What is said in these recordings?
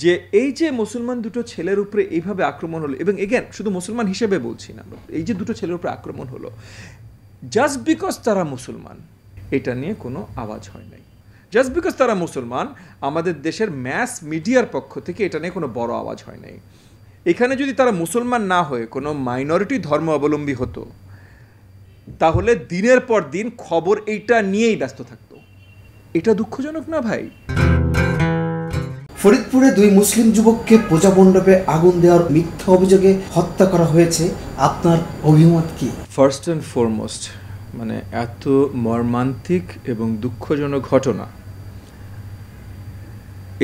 যে এই যে মুসলমান দুটো ছেলের উপরে এইভাবে আক্রমণ হলো, এবং এগেন শুধু মুসলমান হিসেবে বলছি না, এই যে দুটো ছেলের উপরে আক্রমণ হলো জাস্ট বিকজ তারা মুসলমান, এটা নিয়ে কোনো আওয়াজ হয় নাই। জাস্ট বিকজ তারা মুসলমান, আমাদের দেশের ম্যাস মিডিয়ার পক্ষ থেকে এটা নিয়ে কোনো বড় আওয়াজ হয় নাই। এখানে যদি তারা মুসলমান না হয়ে কোনো মাইনরিটি ধর্ম অবলম্বী হতো, তাহলে দিনের পর দিন খবর এইটা নিয়েই ব্যস্ত থাকতো। এটা দুঃখজনক না ভাই? ফরিদপুরে 2 মুসলিম যুবককে পূজা মণ্ডপে আগুন দেওয়ার মিথ্যা অভিযোগে হত্যা করা হয়েছে, আপনার অভিমত কি? ফার্স্ট অ্যান্ড ফরমোস্ট, মানে এত মর্মান্তিক এবং দুঃখজনক ঘটনা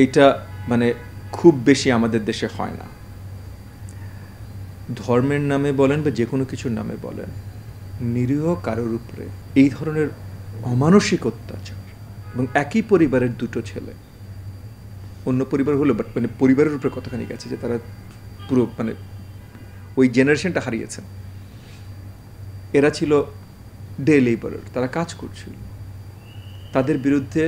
এটা মানে খুব বেশি আমাদের দেশে হয় না। ধর্মের নামে বলেন বা যে কোনো কিছুর নামে বলেন, নিরীহ কারোর উপরে এই ধরনের অমানসিক অত্যাচার, এবং একই পরিবারের দুটো ছেলে, অন্য পরিবার হলো বাট মানে পরিবারের উপরে কতখানি গেছে যে তারা পুরো মানে ওই জেনারেশনটা হারিয়েছেন। এরা ছিল ডে লেবারার, তারা কাজ করছিল। তাদের বিরুদ্ধে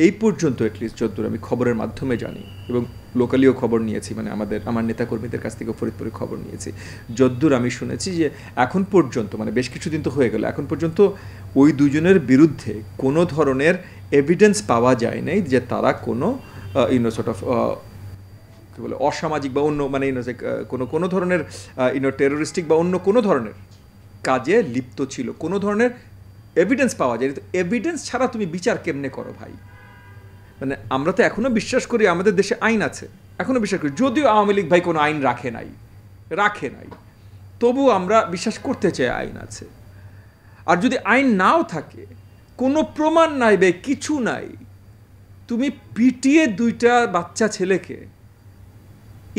এই পর্যন্ত অ্যাটলিস্ট যতদূর আমি খবরের মাধ্যমে জানি, এবং লোকালিও খবর নিয়েছি, মানে আমার নেতাকর্মীদের কাছ থেকে ফরিদপুরে খবর নিয়েছি, যতদূর আমি শুনেছি যে এখন পর্যন্ত, মানে বেশ কিছুদিন তো হয়ে গেল, এখন পর্যন্ত ওই দুজনের বিরুদ্ধে কোনো ধরনের এভিডেন্স পাওয়া যায় নাই যে তারা কোনো সর্ট অফ কী বলে অসামাজিক বা অন্য মানে কোনো ধরনের টেরোরিস্টিক বা অন্য কোনো ধরনের কাজে লিপ্ত ছিল। কোনো ধরনের এভিডেন্স পাওয়া যায়। তো এভিডেন্স ছাড়া তুমি বিচার কেমনে করো ভাই? মানে আমরা তো এখনও বিশ্বাস করি আমাদের দেশে আইন আছে, এখনও বিশ্বাস করি, যদিও আওয়ামী লীগ ভাই কোনো আইন রাখে নাই, তবু আমরা বিশ্বাস করতে চাই আইন আছে। আর যদি আইন নাও থাকে, কোনো প্রমাণ নাই বে, কিছু নাই, তুমি পিটিয়ে 2টা বাচ্চা ছেলেকে,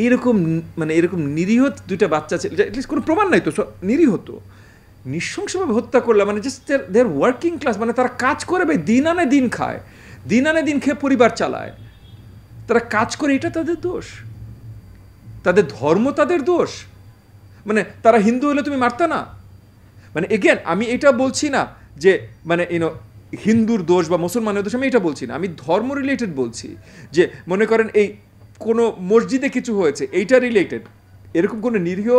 এরকম মানে এরকম নিরীহ 2টা বাচ্চা ছেলে, অ্যাটলিস্ট কোনো প্রমাণ নাই তো, নিরীহ তো, নৃশংসভাবে হত্যা করলে, মানে জাস্ট দেয়ার ওয়ার্কিং ক্লাস, মানে তারা কাজ করে ভাই, দিন আনে দিন খায়, দিন আনে দিন খেয়ে পরিবার চালায়, তারা কাজ করে, এটা তাদের দোষ? তাদের ধর্ম তাদের দোষ? মানে তারা হিন্দু হলে তুমি মারতা না? মানে এগেন আমি এটা বলছি না যে মানে হিন্দুর দোষ বা মুসলমানের দোষ, আমি এটা বলছি না, আমি ধর্ম রিলেটেড বলছি। যে মনে করেন এই কোনো মসজিদে কিছু হয়েছে, এইটা রিলেটেড, এরকম কোনো নিরীহ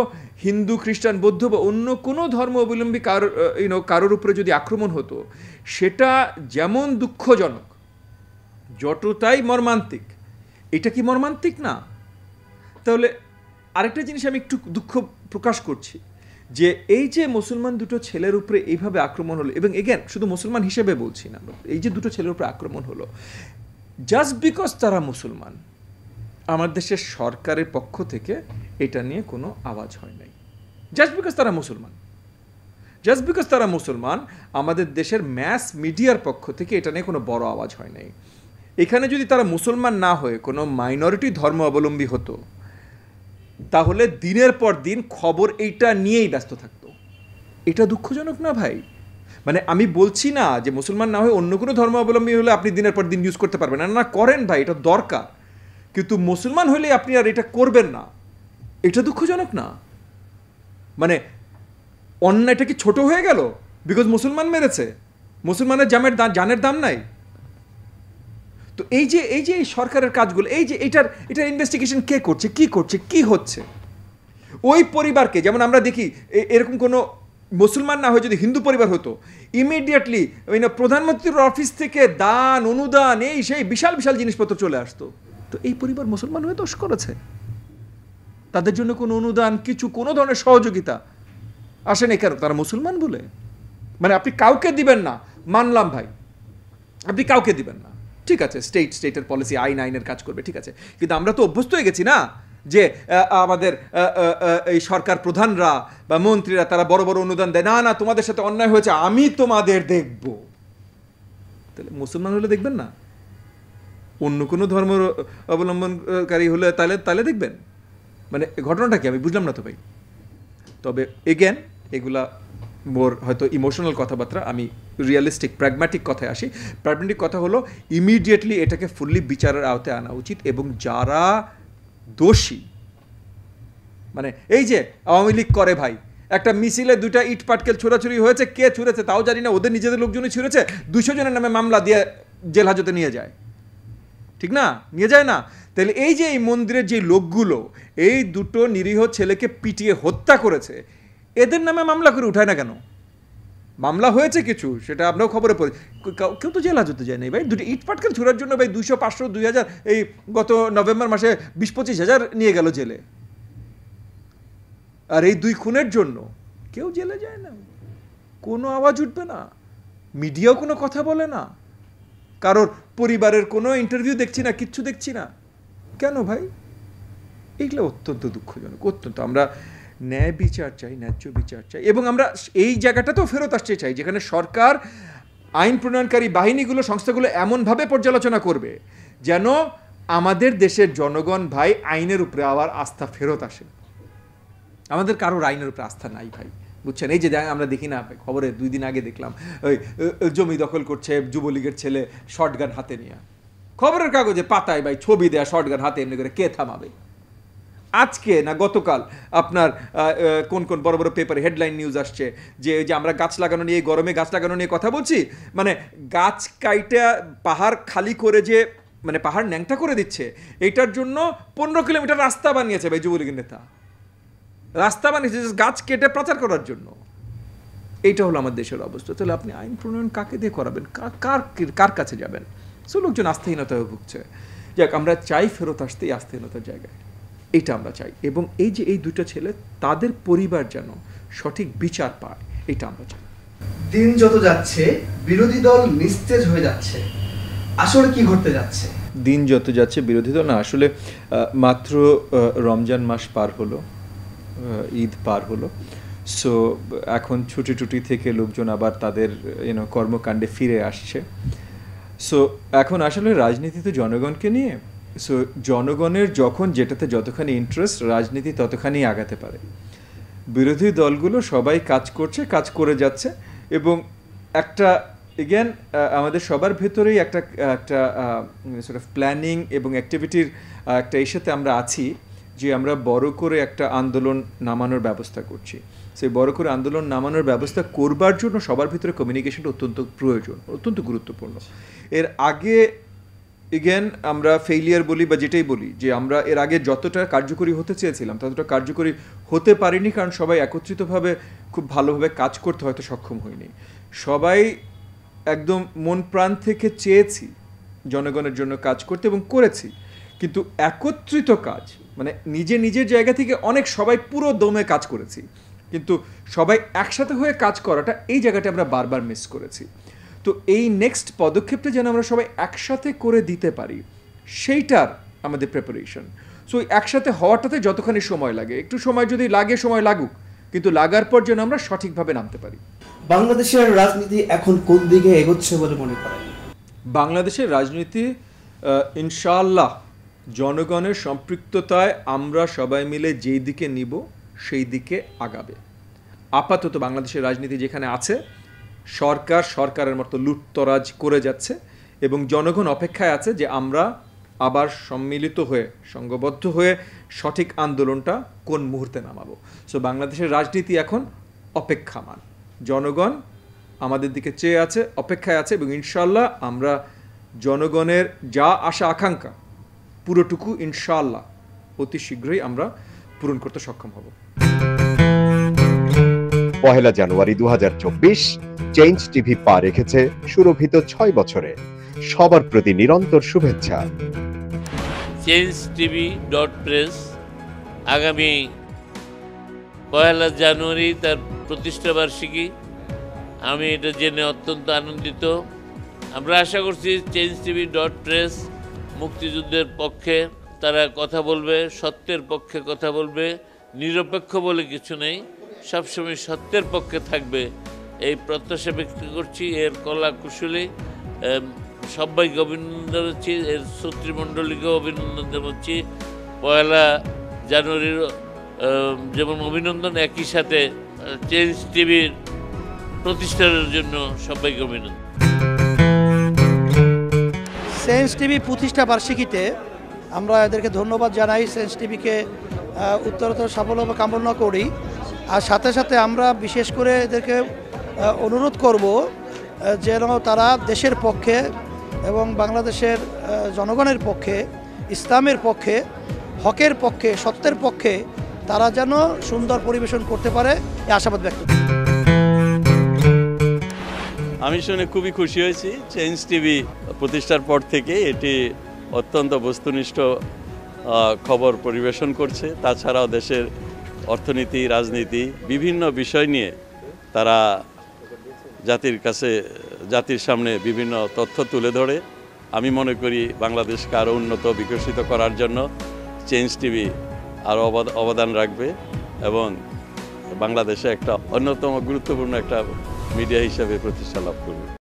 হিন্দু, খ্রিস্টান, বৌদ্ধ বা অন্য কোনো ধর্ম অবলম্বী কারোর উপরে যদি আক্রমণ হতো, সেটা যেমন দুঃখজনক, যতটাই মর্মান্তিক। এটা কি মর্মান্তিক না? তাহলে আরেকটা জিনিস আমি একটু দুঃখ প্রকাশ করছি, যে এই যে মুসলমান দুটো ছেলের উপরে এইভাবে আক্রমণ হলো, এবং এগেন শুধু মুসলমান হিসেবে বলছি না, এই যে দুটো ছেলের উপরে আক্রমণ হলো জাস্ট বিকজ তারা মুসলমান, আমার দেশের সরকারের পক্ষ থেকে এটা নিয়ে কোনো আওয়াজ হয় নাই। জাস্ট বিকজ তারা মুসলমান, আমাদের দেশের ম্যাস মিডিয়ার পক্ষ থেকে এটা নিয়ে কোনো বড় আওয়াজ হয় নাই। এখানে যদি তারা মুসলমান না হয়ে কোনো মাইনরিটি ধর্ম অবলম্বী হতো, তাহলে দিনের পর দিন খবর এইটা নিয়েই ব্যস্ত থাকতো। এটা দুঃখজনক না ভাই? মানে আমি বলছি না যে মুসলমান না হয়ে অন্য কোনো ধর্ম অবলম্বী হলে আপনি দিনের পর দিন নিউজ করতে পারবেন না, না করেন ভাই, এটা দরকার, কিন্তু মুসলমান হলে আপনি আর এটা করবেন না, এটা দুঃখজনক না? মানে অন্যায়টা কি ছোট হয়ে গেল বিকজ মুসলমান মেরেছে? মুসলমানের জানের দাম নাই? তো এই যে এই সরকারের কাজগুলো, এই যে এটার ইনভেস্টিগেশন কে করছে, কি হচ্ছে? ওই পরিবারকে, যেমন আমরা দেখি এরকম কোনো মুসলমান না হয়ে যদি হিন্দু পরিবার হতো, ইমিডিয়েটলি প্রধানমন্ত্রীর অফিস থেকে দান, অনুদান, এই সেই বিশাল বিশাল জিনিসপত্র চলে আসতো। তো এই পরিবার মুসলমান হয়ে দোষ করেছে, তাদের জন্য কোনো অনুদান, কিছু কোনো ধরনের সহযোগিতা আসেনি, কেন? তারা মুসলমান বলে। মানে আপনি কাউকে দিবেন না, মানলাম ভাই, আপনি কাউকে দিবেন না, ঠিক আছে, স্টেটের পলিসি, আইনের কাজ করবে, ঠিক আছে, কিন্তু আমরা তো অভ্যস্ত হয়ে গেছি না যে আমাদের এই সরকার প্রধানরা বা মন্ত্রীরা তারা বড় বড় অনুদান দেয়, না তোমাদের সাথে অন্যায় হয়েছে, আমি তোমাদের দেখব। তাহলে মুসলমান হলে দেখবেন না? অন্য কোনো ধর্ম অবলম্বনকারী হলে তাহলে দেখবেন? মানে ঘটনাটা কি আমি বুঝলাম না তো ভাই। তবে এগেন এগুলা মোর হয়তো ইমোশনাল কথাবার্তা, আমি রিয়েলিস্টিক প্র্যাগম্যাটিক কথায় আসি। প্র্যাগম্যাটিক কথা হলো ইমিডিয়েটলি এটাকে ফুললি বিচারের আওতায় আনা উচিত, এবং যারা দোষী, মানে এই যে আওয়ামী লীগ করে ভাই, একটা মিছিলে 2টা ইট পাটকেল ছোড়াছুড়ি হয়েছে, কে ছুঁড়েছে তাও জানি না, ওদের নিজেদের লোকজনই ছুঁড়েছে, 200 জনের নামে মামলা দিয়ে জেল হাজতে নিয়ে যায়, ঠিক না? নিয়ে যায় না? তাহলে এই যে এই মন্দিরের যে লোকগুলো এই দুটো নিরীহ ছেলেকে পিটিয়ে হত্যা করেছে, এদের নামে মামলা করে উঠায় না কেন? মামলা হয়েছে কিছু, সেটা আপনাও খবরে পড়ে, কেউ তো জেল হাজতে যায় নাই ভাই। দুটো ইট পাটকেল ছোড়ার জন্য ভাই 200, 500, 2000 এই গত নভেম্বর মাসে 20-25 হাজার নিয়ে গেল জেলে। আর এই 2 খুনের জন্য কেউ জেলে যায় না, কোনো আওয়াজ উঠবে না, মিডিয়াও কোনো কথা বলে না, কারোর পরিবারের কোনো ইন্টারভিউ দেখছি না, কিচ্ছু দেখছি না। কেন ভাই? এগুলো অত্যন্ত দুঃখজনক, অত্যন্ত। আমরা ন্যায় বিচার চাই, ন্যায্য বিচার চাই, এবং আমরা এই জায়গাটাতেও ফেরত আসতে চাই যেখানে সরকার আইন প্রণয়নকারী বাহিনীগুলো, সংস্থাগুলো এমনভাবে পর্যালোচনা করবে যেন আমাদের দেশের জনগণ ভাই আইনের উপরে আবার আস্থা ফেরত আসে। আমাদের কারোর আইনের উপরে আস্থা নাই ভাই, বুঝছেন? এই যে আমরা দেখি না, খবরে 2 দিন আগে দেখলাম ওই জমি দখল করছে যুবলীগের ছেলে শর্টগান হাতে নিয়ে, খবরের কাগজে পাতায় ভাই ছবি দেয়া শর্টগান হাতে এমনি করে, কে থামাবে? আজকে না গতকাল আপনার কোন কোন বড় বড় পেপারে হেডলাইন নিউজ আসছে যে আমরা গাছ লাগানো নিয়ে, গরমে গাছ লাগানো নিয়ে কথা বলছি, মানে গাছ কাইটা পাহাড় খালি করে যে মানে পাহাড় ন্যাংটা করে দিচ্ছে, এটার জন্য 15 কিলোমিটার রাস্তা বানিয়েছে ভাই যুবলীগের নেতা, রাস্তা বানিয়েছে গাছ কেটে প্রচার করার জন্য। এইটা হলো আমার দেশের অবস্থা। তাহলে আপনি আইন প্রণয়ন কাকে দিয়ে করাবেন? কার কাছে যাবেন? সো লোকজন আস্থাহীনতায় ভুগছে। যাক, আমরা চাই ফেরত আসতে এই আস্থাহীনতার জায়গায়, এটা আমরা চাই, এবং এই যে এই 2টা ছেলে, তাদের পরিবার যেন সঠিক বিচার পায়, এটা আমরা চাই। দিন যত যাচ্ছে বিরোধী দল নিস্তেজ হয়ে যাচ্ছে, আসলে কি ঘটতে যাচ্ছে? দিন যত যাচ্ছে বিরোধী দল না, আসলে মাত্র রমজান মাস পার হলো, ঈদ পার হলো, সো এখন ছুটি টুটি থেকে লোকজন আবার তাদের কর্মকাণ্ডে ফিরে আসছে। সো এখন আসলে রাজনীতি তো জনগণকে নিয়ে, সো জনগণের যখন যেটাতে যতখানি ইন্টারেস্ট, রাজনীতি ততখানি আগাতে পারে। বিরোধী দলগুলো সবাই কাজ করছে, কাজ করে যাচ্ছে, এবং একটা এগেন আমাদের সবার ভেতরেই একটা সর্ট অফ প্ল্যানিং এবং অ্যাক্টিভিটির একটা ইস্যুতে আমরা আছি যে আমরা বড় করে একটা আন্দোলন নামানোর ব্যবস্থা করছি। সেই বড় করে আন্দোলন নামানোর ব্যবস্থা করবার জন্য সবার ভিতরে কমিউনিকেশনটা অত্যন্ত প্রয়োজন, অত্যন্ত গুরুত্বপূর্ণ। এর আগে এগেন আমরা ফেইলিয়ার বলি বা যেটাই বলি, যে আমরা এর আগে যতটা কার্যকরী হতে চেয়েছিলাম ততটা কার্যকরী হতে পারিনি, কারণ সবাই একত্রিতভাবে খুব ভালোভাবে কাজ করতে হয়তো সক্ষম হয়নি। সবাই একদম মন প্রাণ থেকে চেয়েছি জনগণের জন্য কাজ করতে, এবং করেছি, কিন্তু একত্রিত কাজ মানে নিজের জায়গা থেকে অনেক সবাই পুরো দমে কাজ করেছি, কিন্তু সবাই একসাথে হয়ে কাজ করাটা, এই জায়গাটা আমরা বারবার মিস করেছি। তো এই নেক্সট পদক্ষেপটা যেন আমরা সবাই একসাথে করে দিতে পারি, সেইটার আমাদের প্রিপারেশন। সো একসাথে হওয়াটাতে যতখানি সময় লাগে, একটু সময় যদি লাগে সময় লাগুক, কিন্তু লাগার পর যেন আমরা সঠিকভাবে নামতে পারি। বাংলাদেশের রাজনীতি এখন কোন দিকে এগোচ্ছে বলে মনে করেন? বাংলাদেশের রাজনীতি ইনশাআল্লাহ জনগণের সম্পৃক্ততায় আমরা সবাই মিলে যেই দিকে নিব সেই দিকে আগাবে। আপাতত বাংলাদেশের রাজনীতি যেখানে আছে, সরকারের মতো লুটতরাজ করে যাচ্ছে, এবং জনগণ অপেক্ষায় আছে যে আমরা আবার সম্মিলিত হয়ে, সংঘবদ্ধ হয়ে সঠিক আন্দোলনটা কোন মুহূর্তে নামাবো। সো বাংলাদেশের রাজনীতি এখন অপেক্ষামান, জনগণ আমাদের দিকে চেয়ে আছে, অপেক্ষায় আছে, এবং ইনশাআল্লাহ আমরা জনগণের যা আশা আকাঙ্ক্ষা পুরোটুকু ইনশাআল্লাহ অতি শীঘ্রই আমরা পূরণ করতে সক্ষম হব। 1 জানুয়ারি 2024 চেঞ্জ টিভি পা রেখেছে সুরভিত 6 বছরে। সবার প্রতি নিরন্তর শুভেচ্ছা। changeTV.press আগামী 1 জানুয়ারি তার প্রতিষ্ঠা বার্ষিকী। আমি এটা জেনে অত্যন্ত আনন্দিত। আমরা আশা করছি changeTV.press মুক্তিযুদ্ধের পক্ষে তারা কথা বলবে, সত্যের পক্ষে কথা বলবে, নিরপেক্ষ বলে কিছু নেই, সবসময় সত্যের পক্ষে থাকবে, এই প্রত্যাশা ব্যক্ত করছি। এর কলা কুশলী সবাইকে অভিনন্দন জানাচ্ছি, এর শ্রোতৃমণ্ডলীকেও অভিনন্দন জানাচ্ছি। 1 জানুয়ারির যেমন অভিনন্দন, একই সাথে চেঞ্জ টিভির প্রতিষ্ঠানের জন্য সবাইকে অভিনন্দন। চেঞ্জ টিভি প্রতিষ্ঠা বার্ষিকীতে আমরা এদেরকে ধন্যবাদ জানাই, চেঞ্জ টিভিকে উত্তরোত্তর সাফল্য কামনা করি। আর সাথে সাথে আমরা বিশেষ করে এদেরকে অনুরোধ করব যেন তারা দেশের পক্ষে এবং বাংলাদেশের জনগণের পক্ষে ইসলামের পক্ষে, হকের পক্ষে, সত্যের পক্ষে তারা যেন সুন্দর পরিবেশন করতে পারে এই আশাবাদ ব্যক্ত করি। আমি শুনে খুবই খুশি হয়েছি। চেঞ্জ টিভি প্রতিষ্ঠার পর থেকে এটি অত্যন্ত বস্তুনিষ্ঠ খবর পরিবেশন করছে। তাছাড়াও দেশের অর্থনীতি, রাজনীতি বিভিন্ন বিষয় নিয়ে তারা জাতির সামনে বিভিন্ন তথ্য তুলে ধরে। আমি মনে করি বাংলাদেশকে আরও উন্নত বিকশিত করার জন্য চেঞ্জ টিভি আরও অবদান রাখবে এবং বাংলাদেশে একটা অন্যতম গুরুত্বপূর্ণ একটা মিডিয়া হিসেবে প্রতিষ্ঠা লাভ করবে।